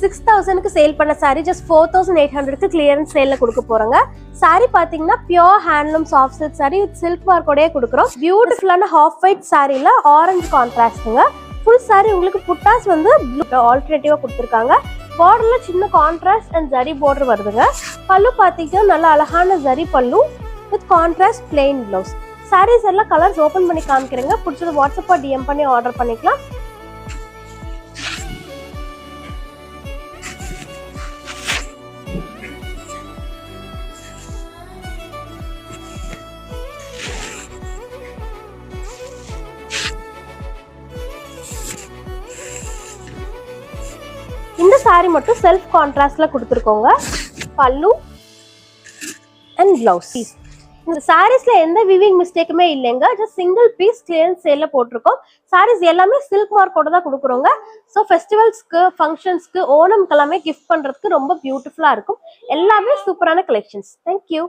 6000க்கு sale பண்ண saree just 4800க்கு clearance சேல்ல கொடுக்க போறோங்க. saree பாத்தீங்கன்னா pure handloom soft silk saree with silk மார்க்கோடயே கொடுக்குறோம். பியூட்டிஃபுல்லான ஹாஃப் ஒயிட் சாரீல ஆரஞ்சு கான்ட்ராஸ்ட்ங்க. ஃபுல் saree உங்களுக்கு புட்டாஸ் வந்து ஆல்டர்னேட்டிவா கொடுத்துருக்காங்க. பார்டர்ல சின்ன கான்ட்ராஸ்ட் அண்ட் ஜரி பார்டர் வருதுங்க. பல்லு பாத்தீங்கன்னா நல்ல அழகான ஜரி பல்லு with contrast plain blouse. sarees எல்லாம் கலர்ஸ் ஓபன் பண்ணி காமிக்கிறேங்க. பிடிச்சது வாட்ஸ்அப் டிஎம் பண்ணி ஆர்டர் பண்ணிக்கலாம். இந்த saree மட்டும் செல்ஃப் கான்ட்ராஸ்ட்ல கொடுத்துருக்கோங்க. பல்லு அண்ட் பிளவுஸ். இந்த சாரீஸ்ல எந்த விவிங் மிஸ்டேக்குமே இல்லைங்க. ஜஸ்ட் சிங்கிள் பீஸ் கிளியரன்ஸ் சேல்ல போட்டிருக்கோம். சாரீஸ் எல்லாமே சில்க் மார்க்கோட தான் கொடுக்குறோங்க. ஸோ ஃபெஸ்டிவல்ஸ்க்கு, ஃபங்க்ஷன்ஸ்க்கு, ஓணம்க்கு எல்லாமே கிஃப்ட் பண்றதுக்கு ரொம்ப பியூட்டிஃபுல்லா இருக்கும். எல்லாமே சூப்பரான கலெக்ஷன்ஸ். தேங்க்யூ.